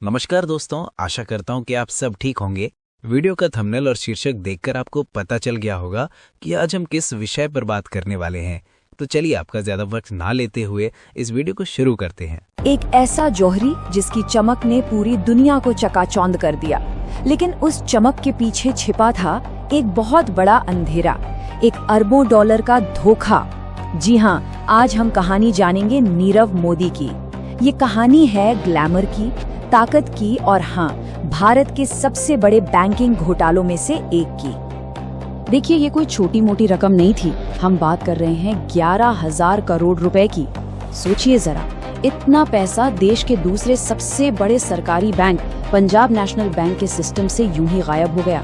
नमस्कार दोस्तों, आशा करता हूँ कि आप सब ठीक होंगे। वीडियो का थंबनेल और शीर्षक देखकर आपको पता चल गया होगा कि आज हम किस विषय पर बात करने वाले हैं। तो चलिए आपका ज्यादा वक्त ना लेते हुए इस वीडियो को शुरू करते हैं। एक ऐसा जौहरी जिसकी चमक ने पूरी दुनिया को चकाचौंध कर दिया, लेकिन उस चमक के पीछे छिपा था एक बहुत बड़ा अंधेरा, एक अरबों डॉलर का धोखा। जी हाँ, आज हम कहानी जानेंगे नीरव मोदी की। ये कहानी है ग्लैमर की, ताकत की और हाँ, भारत के सबसे बड़े बैंकिंग घोटालों में से एक की। देखिए, ये कोई छोटी मोटी रकम नहीं थी। हम बात कर रहे हैं 11,000 करोड़ रुपए की। सोचिए जरा, इतना पैसा देश के दूसरे सबसे बड़े सरकारी बैंक पंजाब नेशनल बैंक के सिस्टम से यूं ही गायब हो गया।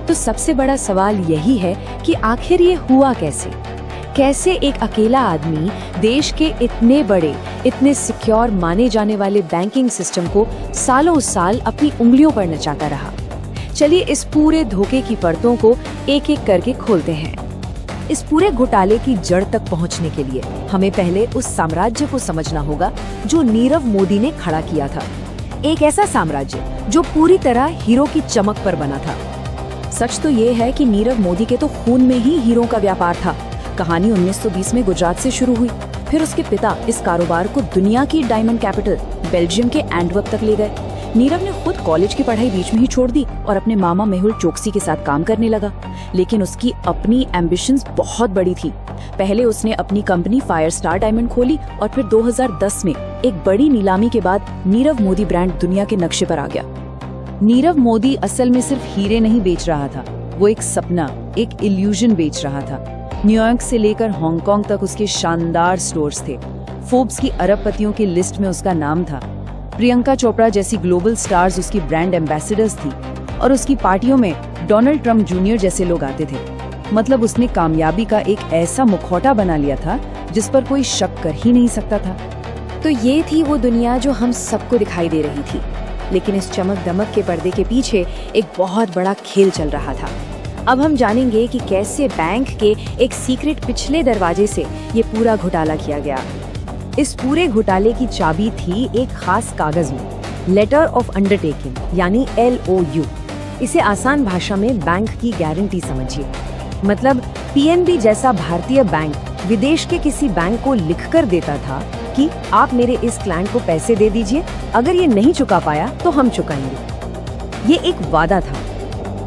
तो सबसे बड़ा सवाल यही है कि आखिर ये हुआ कैसे एक अकेला आदमी देश के इतने बड़े, इतने सिक्योर माने जाने वाले बैंकिंग सिस्टम को सालों साल अपनी उंगलियों पर नचाता रहा। चलिए इस पूरे धोखे की परतों को एक एक करके खोलते हैं। इस पूरे घोटाले की जड़ तक पहुंचने के लिए हमें पहले उस साम्राज्य को समझना होगा जो नीरव मोदी ने खड़ा किया था। एक ऐसा साम्राज्य जो पूरी तरह हीरो की चमक पर बना था। सच तो ये है कि नीरव मोदी के तो खून में ही हीरो का व्यापार था। कहानी 1920 में गुजरात से शुरू हुई, फिर उसके पिता इस कारोबार को दुनिया की डायमंड कैपिटल बेल्जियम के एंटवर्प तक ले गए। नीरव ने खुद कॉलेज की पढ़ाई बीच में ही छोड़ दी और अपने मामा मेहुल चोकसी के साथ काम करने लगा। लेकिन उसकी अपनी एम्बिशंस बहुत बड़ी थी। पहले उसने अपनी कंपनी फायर स्टार डायमंड खोली और फिर 2010 में एक बड़ी नीलामी के बाद नीरव मोदी ब्रांड दुनिया के नक्शे पर आ गया। नीरव मोदी असल में सिर्फ हीरे नहीं बेच रहा था, वो एक सपना, एक इल्यूजन बेच रहा था। न्यूयॉर्क से लेकर हांगकांग तक उसके शानदार स्टोर्स थे। फोर्ब्स की अरबपतियों की लिस्ट में उसका नाम था। प्रियंका चोपड़ा जैसी ग्लोबल स्टार्स उसकी ब्रांड एम्बेसडर्स थी और उसकी पार्टियों में डोनाल्ड ट्रंप जूनियर जैसे लोग आते थे। मतलब उसने कामयाबी का एक ऐसा मुखौटा बना लिया था जिस पर कोई शक कर ही नहीं सकता था। तो ये थी वो दुनिया जो हम सबको दिखाई दे रही थी। लेकिन इस चमक दमक के पर्दे के पीछे एक बहुत बड़ा खेल चल रहा था। अब हम जानेंगे कि कैसे बैंक के एक सीक्रेट पिछले दरवाजे से ये पूरा घोटाला किया गया। इस पूरे घोटाले की चाबी थी एक खास कागज में, लेटर ऑफ अंडरटेकिंग यानी LOU। इसे आसान भाषा में बैंक की गारंटी समझिए। मतलब PNB जैसा भारतीय बैंक विदेश के किसी बैंक को लिखकर देता था कि आप मेरे इस क्लाइंट को पैसे दे दीजिए, अगर ये नहीं चुका पाया तो हम चुकाएंगे। ये एक वादा था।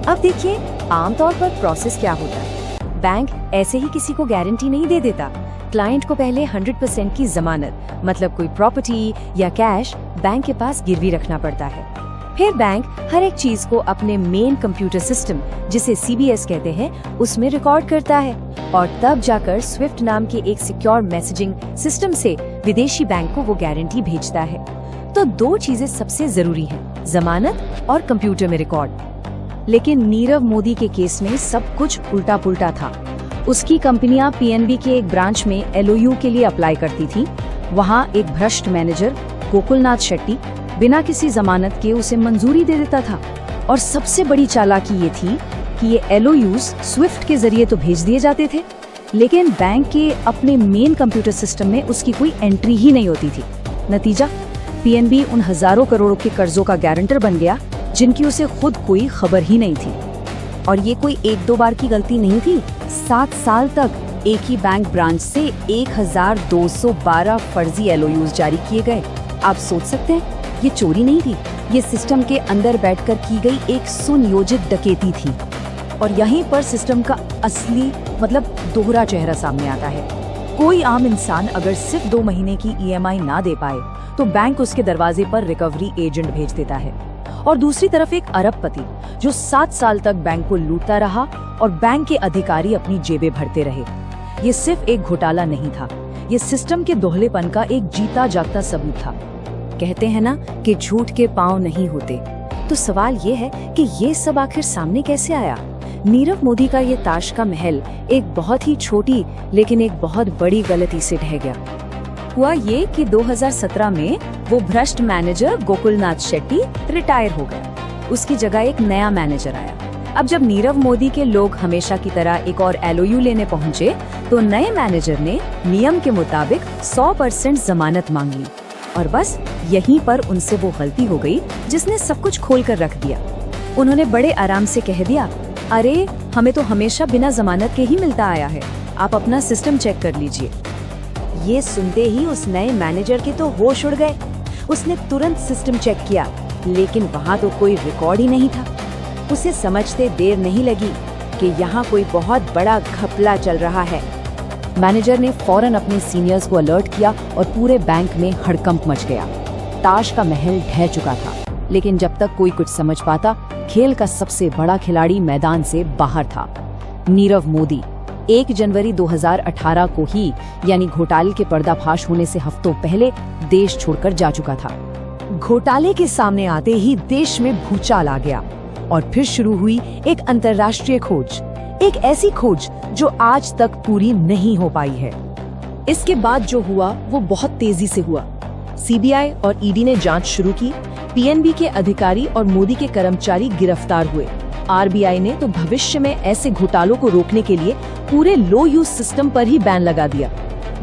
अब देखिए, आमतौर पर प्रोसेस क्या होता है। बैंक ऐसे ही किसी को गारंटी नहीं दे देता। क्लाइंट को पहले 100% की जमानत, मतलब कोई प्रॉपर्टी या कैश बैंक के पास गिरवी रखना पड़ता है। फिर बैंक हर एक चीज को अपने मेन कंप्यूटर सिस्टम, जिसे CBS कहते हैं, उसमें रिकॉर्ड करता है और तब जाकर स्विफ्ट नाम के एक सिक्योर मैसेजिंग सिस्टम से विदेशी बैंक को वो गारंटी भेजता है। तो दो चीजें सबसे जरूरी हैं, जमानत और कंप्यूटर में रिकॉर्ड। लेकिन नीरव मोदी के केस में सब कुछ उल्टा पुल्टा था। उसकी कंपनियां PNB के एक ब्रांच में LOU के लिए अप्लाई करती थी। वहां एक भ्रष्ट मैनेजर गोकुलनाथ शेट्टी बिना किसी जमानत के उसे मंजूरी दे देता था। और सबसे बड़ी चालाकी ये थी कि ये LOUs स्विफ्ट के जरिए तो भेज दिए जाते थे, लेकिन बैंक के अपने मेन कंप्यूटर सिस्टम में उसकी कोई एंट्री ही नहीं होती थी। नतीजा, PNB उन हजारों करोड़ों के कर्जों का गारंटर बन गया जिनकी उसे खुद कोई खबर ही नहीं थी। और ये कोई एक दो बार की गलती नहीं थी। 7 साल तक एक ही बैंक ब्रांच से 1212 फर्जी LOUs जारी किए गए। आप सोच सकते हैं, ये चोरी नहीं थी, ये सिस्टम के अंदर बैठकर की गई एक सुनियोजित डकैती थी। और यहीं पर सिस्टम का असली मतलब दोहरा चेहरा सामने आता है। कोई आम इंसान अगर सिर्फ 2 महीने की EMI ना दे पाए तो बैंक उसके दरवाजे पर रिकवरी एजेंट भेज देता है। और दूसरी तरफ एक अरबपति जो 7 साल तक बैंक को लूटता रहा और बैंक के अधिकारी अपनी जेबें भरते रहे। ये सिर्फ एक घोटाला नहीं था, ये सिस्टम के दोहलेपन का एक जीता जागता सबूत था। कहते हैं ना कि झूठ के पांव नहीं होते। तो सवाल ये है कि ये सब आखिर सामने कैसे आया। नीरव मोदी का ये ताश का महल एक बहुत ही छोटी लेकिन एक बहुत बड़ी गलती से ढह गया। हुआ ये कि 2017 में वो भ्रष्ट मैनेजर गोकुलनाथ शेट्टी रिटायर हो गया। उसकी जगह एक नया मैनेजर आया। अब जब नीरव मोदी के लोग हमेशा की तरह एक और LOU लेने पहुंचे तो नए मैनेजर ने नियम के मुताबिक 100% जमानत मांग ली और बस यहीं पर उनसे वो गलती हो गई जिसने सब कुछ खोल कर रख दिया। उन्होंने बड़े आराम से कह दिया, अरे हमें तो हमेशा बिना जमानत के ही मिलता आया है, आप अपना सिस्टम चेक कर लीजिए। ये सुनते ही उस नए मैनेजर के तो होश उड़ गए। उसने तुरंत सिस्टम चेक किया, लेकिन वहाँ तो कोई रिकॉर्ड ही नहीं था। उसे समझते देर नहीं लगी कि यहाँ कोई बहुत बड़ा घपला चल रहा है। मैनेजर ने फौरन अपने सीनियर्स को अलर्ट किया और पूरे बैंक में हड़कंप मच गया। ताश का महल ढह चुका था, लेकिन जब तक कोई कुछ समझ पाता, खेल का सबसे बड़ा खिलाड़ी मैदान से बाहर था। नीरव मोदी 1 जनवरी 2018 को ही, यानी घोटाले के पर्दाफाश होने से हफ्तों पहले, देश छोड़कर जा चुका था। घोटाले के सामने आते ही देश में भूचाल आ गया और फिर शुरू हुई एक अंतर्राष्ट्रीय खोज, एक ऐसी खोज जो आज तक पूरी नहीं हो पाई है। इसके बाद जो हुआ वो बहुत तेजी से हुआ। सीबीआई और ईडी ने जांच शुरू की, पीएनबी के अधिकारी और मोदी के कर्मचारी गिरफ्तार हुए। आरबीआई ने तो भविष्य में ऐसे घोटालों को रोकने के लिए पूरे लो यूज सिस्टम पर ही बैन लगा दिया।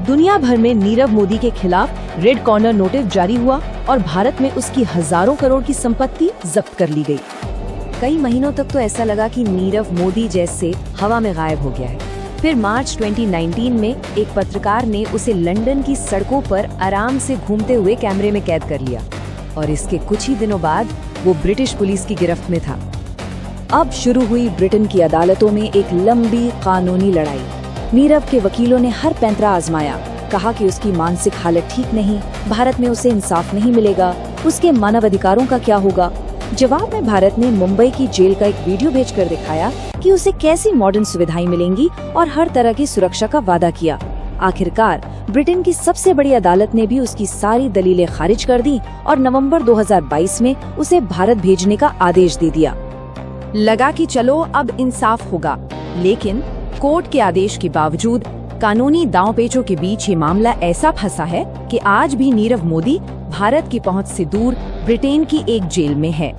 दुनिया भर में नीरव मोदी के खिलाफ रेड कॉर्नर नोटिस जारी हुआ और भारत में उसकी हजारों करोड़ की संपत्ति जब्त कर ली गई। कई महीनों तक तो ऐसा लगा कि नीरव मोदी जैसे हवा में गायब हो गया है। फिर मार्च 2019 में एक पत्रकार ने उसे लंदन की सड़कों पर आराम से घूमते हुए कैमरे में कैद कर लिया और इसके कुछ ही दिनों बाद वो ब्रिटिश पुलिस की गिरफ्त में था। अब शुरू हुई ब्रिटेन की अदालतों में एक लंबी कानूनी लड़ाई। नीरव के वकीलों ने हर पैंतरा आजमाया, कहा कि उसकी मानसिक हालत ठीक नहीं, भारत में उसे इंसाफ नहीं मिलेगा, उसके मानव अधिकारों का क्या होगा। जवाब में भारत ने मुंबई की जेल का एक वीडियो भेजकर दिखाया कि उसे कैसी मॉडर्न सुविधाएं मिलेंगी और हर तरह की सुरक्षा का वादा किया। आखिरकार ब्रिटेन की सबसे बड़ी अदालत ने भी उसकी सारी दलीलें खारिज कर दी और नवंबर 2022 में उसे भारत भेजने का आदेश दे दिया। लगा कि चलो अब इंसाफ होगा, लेकिन कोर्ट के आदेश के बावजूद कानूनी दांव-पेचों के बीच ये मामला ऐसा फंसा है कि आज भी नीरव मोदी भारत की पहुंच से दूर ब्रिटेन की एक जेल में है।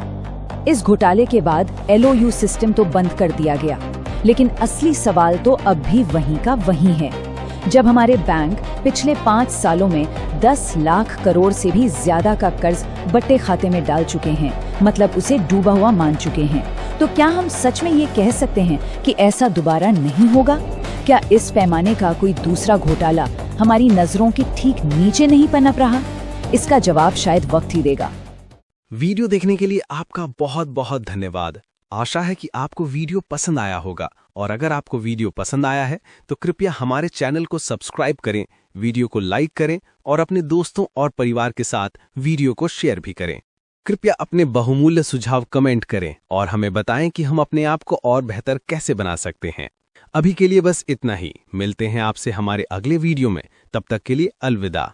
इस घोटाले के बाद LOU सिस्टम तो बंद कर दिया गया, लेकिन असली सवाल तो अब भी वहीं का वहीं है। जब हमारे बैंक पिछले 5 सालों में 10 लाख करोड़ से भी ज्यादा का कर्ज बट्टे खाते में डाल चुके हैं, मतलब उसे डूबा हुआ मान चुके हैं, तो क्या हम सच में ये कह सकते हैं कि ऐसा दोबारा नहीं होगा? क्या इस पैमाने का कोई दूसरा घोटाला हमारी नजरों के ठीक नीचे नहीं पनप रहा? इसका जवाब शायद वक्त ही देगा। वीडियो देखने के लिए आपका बहुत बहुत धन्यवाद। आशा है कि आपको वीडियो पसंद आया होगा, और अगर आपको वीडियो पसंद आया है तो कृपया हमारे चैनल को सब्सक्राइब करें, वीडियो को लाइक करें और अपने दोस्तों और परिवार के साथ वीडियो को शेयर भी करें। कृपया अपने बहुमूल्य सुझाव कमेंट करें और हमें बताएं कि हम अपने आप को और बेहतर कैसे बना सकते हैं। अभी के लिए बस इतना ही। मिलते हैं आपसे हमारे अगले वीडियो में। तब तक के लिए अलविदा।